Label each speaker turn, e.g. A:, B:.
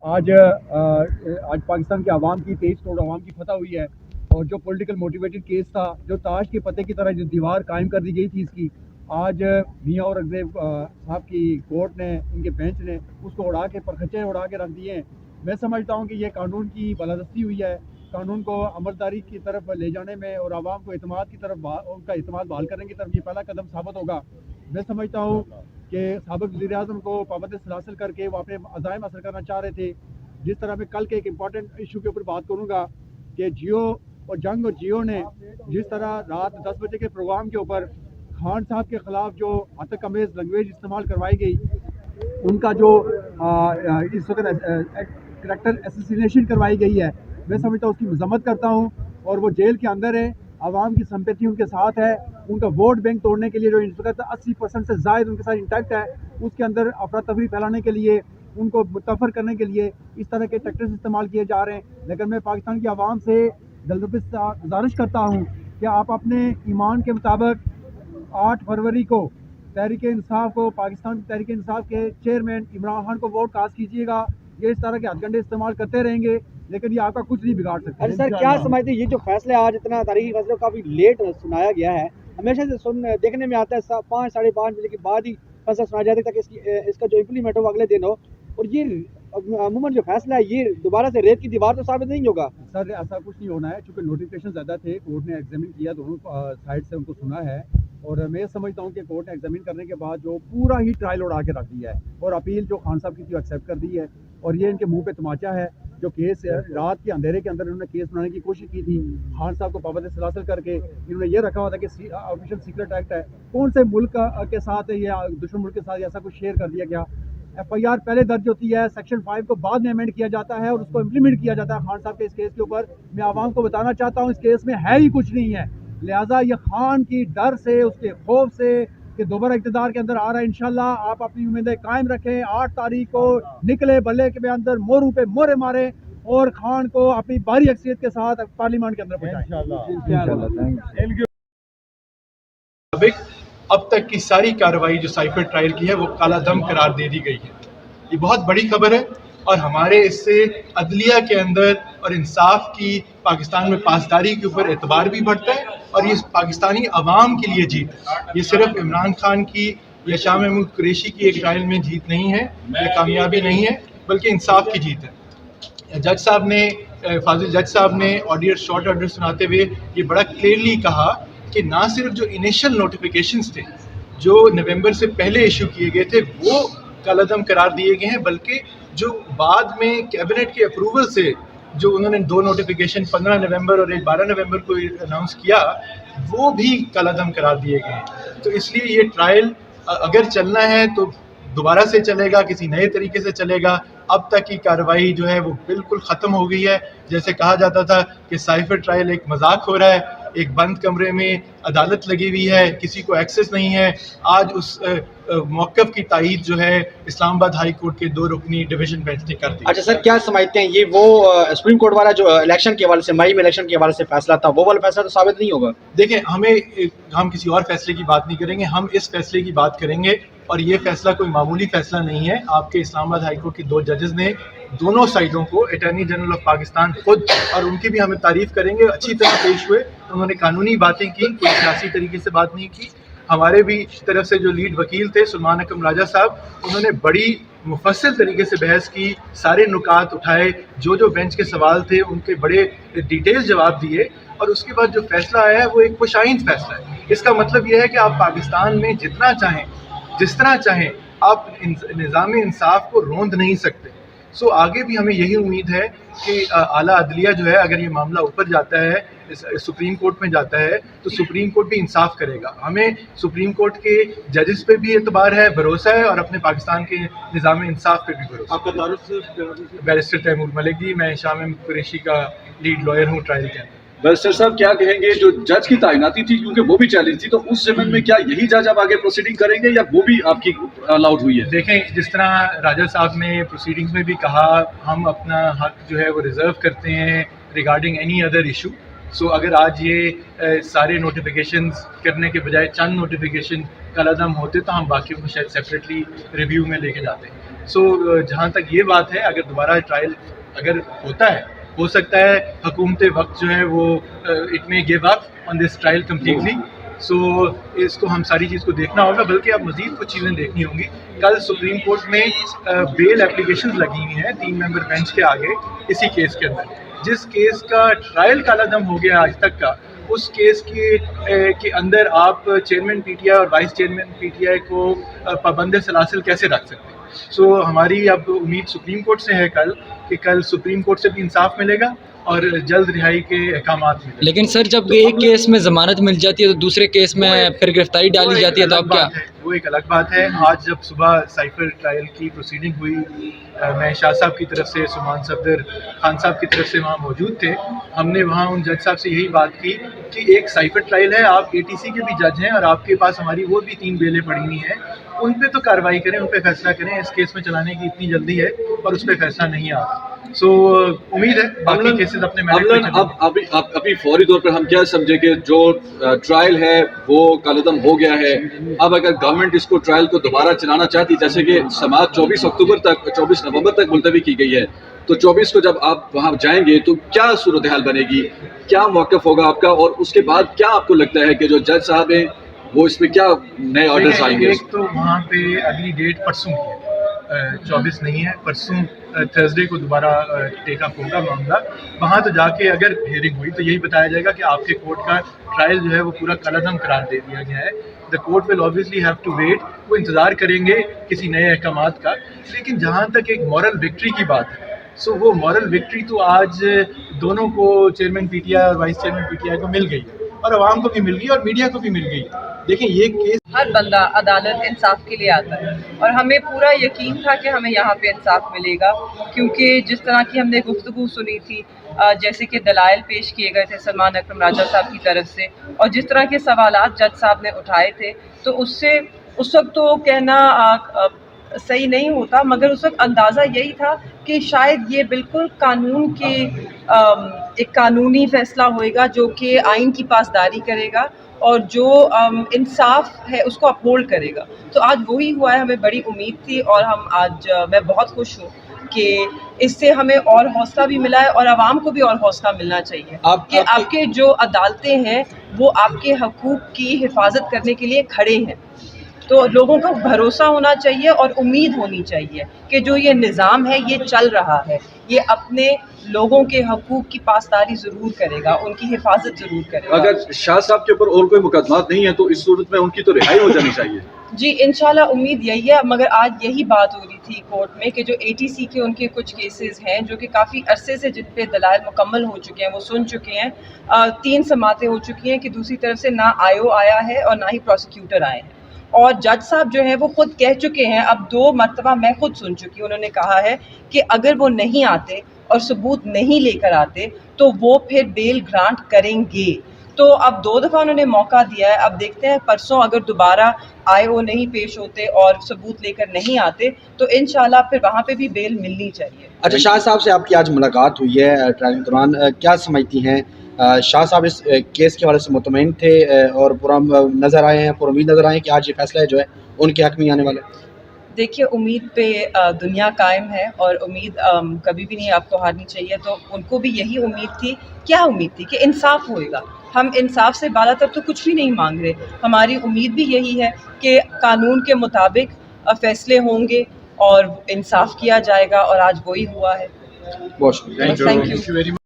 A: आज पाकिस्तान के आवाम की 23 करोड़ आवाम की फतह हुई है, और जो पॉलिटिकल मोटिवेटेड केस था, जो ताश के पत्ते की तरह जो दीवार कायम कर दी गई थी इसकी, आज मियाँ और अगजेब साहब की कोर्ट ने, इनके बेंच ने उसको उड़ा के परखच्चे उड़ा के रख दिए हैं। मैं समझता हूँ कि ये कानून की बालादस्ती हुई है। कानून को अमलदारी की तरफ ले जाने में और आवाम को एतमाद की तरफ, उनका एतमाद बहाल करने की तरफ ये पहला कदम साबित होगा। मैं समझता हूँ कि साबिक़ वज़ीर-ए-आज़म को पाबंदी सलासिल करके वो अपने अज़ाइम हासिल करना चाह रहे थे। जिस तरह मैं कल के एक इम्पॉर्टेंट इशू के ऊपर बात करूँगा कि जियो और जंग और जियो ने जिस तरह रात 10 बजे के प्रोग्राम के ऊपर खान साहब के ख़िलाफ़ जो हतक अमेज़ लैंग्वेज इस्तेमाल करवाई गई, उनका जो इस वक्त करैक्टर एसेसिनेशन करवाई गई है, मैं समझता हूँ उसकी मज़म्मत करता हूँ। और वो जेल के अंदर है, आवाम की संपत्ति उनके साथ है, उनका वोट बैंक तोड़ने के लिए जो इस वक्त 80% से ज़ायद उनके साथ इंटैक्ट है, उसके अंदर अफरा तफरी फैलाने के लिए, उनको मुतफर करने के लिए इस तरह के टैक्टिक्स इस्तेमाल किए जा रहे हैं। लेकिन मैं पाकिस्तान की आवाम से गुजारिश करता हूँ कि आप अपने ईमान के मुताबिक 8 फरवरी को तहरीक इंसाफ को, पाकिस्तान तहरीक इंसाफ के चेयरमैन इमरान खान को वोट कास्ट कीजिएगा। ये इस तरह के हथकंडे इस्तेमाल करते रहेंगे लेकिन ये आपका कुछ नहीं बिगाड़ सकते।
B: अरे सर, क्या समझते हैं ये जो फैसला आज इतना तारीखी फैसला काफ़ी लेट सुनाया गया है? हमेशा से देखने में आता है 5 साढ़े 5 बजे के बाद ही फैसला सुनाया जाता है ताकि इसका जो इम्प्लीमेंट हो अगले दिन हो। और ये अमूमन जो फैसला है ये दोबारा से रेत की दीवार तो साबित नहीं होगा।
A: सर ऐसा कुछ नहीं होना है, चूँकि नोटिफिकेशन ज़्यादा थे, कोर्ट ने एग्जामिन किया, दोनों साइड से उनको सुना है, और मैं समझता हूँ कि कोर्ट ने एग्जामिन करने के बाद जो पूरा ही ट्रायल उड़ा के रख दिया है, और अपील जो खान साहब की थी एक्सेप्ट कर दी है। और ये इनके मुंह पे तमाचा है। जो केस है, रात के अंधेरे के अंदर इन्होंने केस बनाने की कोशिश की थी, खान साहब को पाबंदी सलासिल करके इन्होंने ये रखा हुआ था कि ऑफिशियल सीक्रेट एक्ट है, कौन से मुल्क के साथ है, या दुश्मन मुल्क के साथ ऐसा कुछ शेयर कर दिया गया। FIR पहले दर्ज होती है, सेक्शन 5 को बाद में अमेंड किया जाता है और उसको इम्प्लीमेंट किया जाता है खान साहब के इस केस के ऊपर। मैं आवाम को बताना चाहता हूँ इस केस में है ही कुछ नहीं है। लिहाजा ये खान की डर से, उसके खौफ से कि दोबारा इक़्तिदार के अंदर आ रहा है, इंशाल्लाह आप अपनी उम्मीदें कायम रखें। 8 तारीख को निकले बल्ले के अंदर मोरों पे मोरे मारे और खान को अपनी भारी अक्सरियत के साथ पार्लियामेंट के अंदर पहुंचाएं।
C: अब तक की सारी कार्रवाई जो साइफर ट्रायल की है वो काला दम करार दे दी गई है। ये बहुत बड़ी खबर है और हमारे इससे अदलिया के अंदर और इंसाफ की पाकिस्तान में पासदारी के ऊपर एतबार भी बढ़ता है, और ये पाकिस्तानी अवाम के लिए जीत है। ये सिर्फ इमरान खान की या शाह महमूद कुरैशी की एक ट्रायल में जीत नहीं है, ये कामयाबी नहीं है, बल्कि इंसाफ की जीत है। जज साहब ने, फाजिल जज साहब ने ऑडियो शॉर्ट ऑर्डर सुनाते हुए ये बड़ा क्लियरली कहा कि ना सिर्फ जो इनिशियल नोटिफिकेशंस थे जो नवंबर से पहले इशू किए गए थे वो कालादम करार दिए गए हैं, बल्कि जो बाद में कैबिनेट के अप्रूवल से जो उन्होंने 2 नोटिफिकेशन 15 नवंबर और एक 12 नवंबर को अनाउंस किया वो भी कालादम करार दिए गए हैं। तो इसलिए ये ट्रायल अगर चलना है तो दोबारा से चलेगा, किसी नए तरीके से चलेगा। अब तक की कार्रवाई जो है वो बिल्कुल ख़त्म हो गई है। जैसे कहा जाता था कि साइफर ट्रायल एक मजाक हो रहा है, एक बंद कमरे में अदालत लगी हुई है, किसी को एक्सेस नहीं है। आज उस मौक़िफ़ की तायीद जो है इस्लामाबाद हाई कोर्ट के 2 रुकनी डिवीज़न बेंच ने कर दी।
B: अच्छा सर, क्या समझते हैं ये वो सुप्रीम कोर्ट वाला जो इलेक्शन के हवाले से, मई में इलेक्शन के हवाले से फैसला था, वो वाला फैसला तो साबित नहीं होगा?
C: देखें, हम किसी और फैसले की बात नहीं करेंगे, हम इस फैसले की बात करेंगे, और ये फैसला कोई मामूली फैसला नहीं है। आपके इस्लामाबाद हाई कोर्ट के 2 जजेस ने दोनों साइडों को, अटॉर्नी जनरल ऑफ पाकिस्तान खुद, और उनकी भी हमें तारीफ़ करेंगे, अच्छी तरह पेश हुए। उन्होंने कानूनी बातें की, कोई सियासी तरीके से बात नहीं की। हमारे भी तरफ से जो लीड वकील थे सुलेमान अकरम राजा साहब, उन्होंने बड़ी मुफस्सिल तरीके से बहस की, सारे नुकात उठाए, जो बेंच के सवाल थे उनके बड़े डिटेल जवाब दिए, और उसके बाद जो फैसला आया है वो एक खुशाइंद फैसला है। इसका मतलब यह है कि आप पाकिस्तान में जितना चाहें, जिस तरह चाहें, आप निज़ाम इंसाफ को रोंद नहीं सकते। सो आगे भी हमें यही उम्मीद है कि आला अदलिया जो है, अगर ये मामला ऊपर जाता है, सुप्रीम कोर्ट में जाता है, तो सुप्रीम कोर्ट भी इंसाफ करेगा। हमें सुप्रीम कोर्ट के जजेस पे भी एतबार है, भरोसा है, और अपने पाकिस्तान के निज़ाम इंसाफ पे भी भरोसा।
D: आपका तारुफ?
C: बैरिस्टर तैमूर मलिक जी, मैं शाह महमूद कुरैशी का लीड लॉयर हूँ ट्रायल के अंदर।
D: बैरिस्टर साहब, क्या कहेंगे जो जज की तैनाती थी, क्योंकि वो भी चैलेंज थी, तो उस ज़मीन में क्या यही जज अब आगे प्रोसीडिंग करेंगे या वो भी आपकी अलाउड हुई है?
C: देखें, जिस तरह राजा साहब ने प्रोसीडिंग्स में भी कहा, हम अपना हक जो है वो रिज़र्व करते हैं रिगार्डिंग एनी अदर इशू। सो अगर आज ये सारे नोटिफिकेशंस करने के बजाय चंद नोटिफिकेशन कल अदम होते तो हम बाकियों को शायद सेपरेटली रिव्यू में लेके जाते हैं। सो जहाँ तक ये बात है, अगर दोबारा ट्रायल अगर होता है, हो सकता है हुकूमत वक्त जो है वो it may give up on this trial completely. So इसको हम सारी चीज़ को देखना होगा, बल्कि अब मज़ीद कुछ चीज़ें देखनी होंगी। कल सुप्रीम कोर्ट में बेल एप्लीकेशंस लगी हुई हैं 3 मेंबर बेंच के आगे इसी केस के अंदर। जिस केस का ट्रायल कालादम हो गया आज तक का, उस केस के अंदर आप चेयरमैन पीटीआई और वाइस चेयरमैन पीटीआई को पाबंद सलासिल कैसे रख सकते हैं? सो हमारी अब उम्मीद सुप्रीम कोर्ट से है कल कि कल सुप्रीम कोर्ट से भी इंसाफ मिलेगा और जल्द रिहाई के अहकामात मिलेंगे।
E: लेकिन सर, जब एक केस में जमानत मिल जाती है तो दूसरे केस में फिर गिरफ्तारी डाली जाती है, तो अब क्या?
C: वो एक अलग बात है। आज जब सुबह साइफर ट्रायल की प्रोसीडिंग हुई, मैं शाह साहब की तरफ से, सुमान सफदर खान साहब की तरफ से वहाँ मौजूद थे। हमने वहाँ उन जज साहब से यही बात की कि एक साइफर ट्रायल है, आप एटीसी के भी जज हैं और आपके पास हमारी वो भी 3 बेलें पड़ी हुई हैं, उन पे तो कार्रवाई करें, उन पे फैसला करें। इस केस में चलाने की इतनी जल्दी है और उस पर फैसला नहीं आ रहा। सो उम्मीद है बाकी केसेस अपने
D: अब अभी फौरी तौर पर हम क्या समझे कि जो ट्रायल है वो कालादम हो गया है। अब अगर गवर्नमेंट इसको ट्रायल को दोबारा चलाना चाहती, जैसे कि समाअत 24 नवंबर तक मुलतवी की गई है, तो 24 को जब आप वहां जाएंगे तो क्या सूरत हाल बनेगी, क्या मौक़िफ़ होगा आपका, और उसके बाद क्या आपको लगता है कि जो जज साहब हैं वो इसमें क्या नए ऑर्डर्स आएंगे?
C: एक तो वहाँ पे अगली डेट परसों की है, 24 नहीं है, परसों थर्सडे को दोबारा टेक अप होगा मामला। वहाँ तो जाके अगर हियरिंग हुई तो यही बताया जाएगा कि आपके कोर्ट का ट्रायल जो है वो पूरा कलअदम करार दे दिया गया है। The court will obviously have to wait, वो इंतज़ार करेंगे किसी नए अहकामात का। लेकिन जहाँ तक एक मॉरल विक्ट्री की बात है, सो वो मॉरल विक्ट्री तो आज दोनों को, चेयरमैन पीटीआई और वाइस चेयरमैन पीटीआई को मिल गई और आवाम को भी मिल गई और मीडिया को भी मिल गई। देखिए ये केस,
F: हर बंदा अदालत इंसाफ के लिए आता है और हमें पूरा यकीन था कि हमें यहाँ पे इंसाफ मिलेगा, क्योंकि जिस तरह की हमने गुफ्तगू सुनी थी, जैसे कि दलाइल पेश किए गए थे सलमान अकरम राजा साहब की तरफ से, और जिस तरह के सवालात जज साहब ने उठाए थे, तो उससे उस वक्त तो कहना सही नहीं होता, मगर उस वक्त अंदाज़ा यही था कि शायद ये बिल्कुल कानून के एक कानूनी फ़ैसला होएगा जो कि आइन की पासदारी करेगा और जो इंसाफ है उसको अपहोल्ड करेगा। तो आज वही हुआ है, हमें बड़ी उम्मीद थी और हम आज मैं बहुत खुश हूँ कि इससे हमें और हौसला भी मिला है और आवाम को भी और हौसला मिलना चाहिए कि आपके जो अदालतें हैं वो आपके हकूक़ की हिफाजत करने के लिए खड़े हैं। तो लोगों को भरोसा होना चाहिए और उम्मीद होनी चाहिए कि जो ये निज़ाम है ये चल रहा है, ये अपने लोगों के हकूक़ की पासदारी ज़रूर करेगा, उनकी हिफाजत ज़रूर करेगा।
D: अगर शाह साहब के ऊपर और कोई मुकदमात नहीं है तो इस सूरत में उनकी तो रिहाई हो जानी चाहिए।
F: जी इंशाल्लाह उम्मीद यही है, मगर आज यही बात हो रही थी कोर्ट में कि जो एटीसी के उनके कुछ केसेस हैं जो कि काफ़ी अरसे से, जिन पे दलाइल मुकम्मल हो चुके हैं, वो सुन चुके हैं, 3 समातें हो चुकी हैं कि दूसरी तरफ से ना आयो आया है और ना ही प्रोसिक्यूटर आए हैं, और जज साहब जो हैं वो खुद कह चुके हैं, अब 2 मरतबा मैं खुद सुन चुकी हूँ, उन्होंने कहा है कि अगर वो नहीं आते और सबूत नहीं लेकर आते तो वो फिर बेल ग्रांट करेंगे। तो अब 2 दफ़ा उन्होंने मौका दिया है, अब देखते हैं परसों अगर दोबारा आए वो नहीं पेश होते और सबूत लेकर नहीं आते तो इंशाल्लाह फिर वहाँ पे भी बेल मिलनी चाहिए।
B: अच्छा, शाह साहब से आपकी आज मुलाकात हुई है ट्रायल के दौरान, क्या समझती हैं शाह साहब इस केस के हवाले से मुतमईन थे और पूरा नज़र आए हैं, पूरा उम्मीद नज़र आए हैं कि आज ये फैसला जो है उनके हक़ में आने वाला है?
F: देखिए उम्मीद पे दुनिया कायम है और उम्मीद कभी भी नहीं आपको हारनी चाहिए। तो उनको भी यही उम्मीद थी, क्या उम्मीद थी कि इंसाफ होएगा। हम इंसाफ से बालातर तो कुछ भी नहीं मांग रहे, हमारी उम्मीद भी यही है कि कानून के मुताबिक फ़ैसले होंगे और इंसाफ किया जाएगा और आज वही हुआ है।
B: बहुत शुक्रिया,
F: थैंक यू।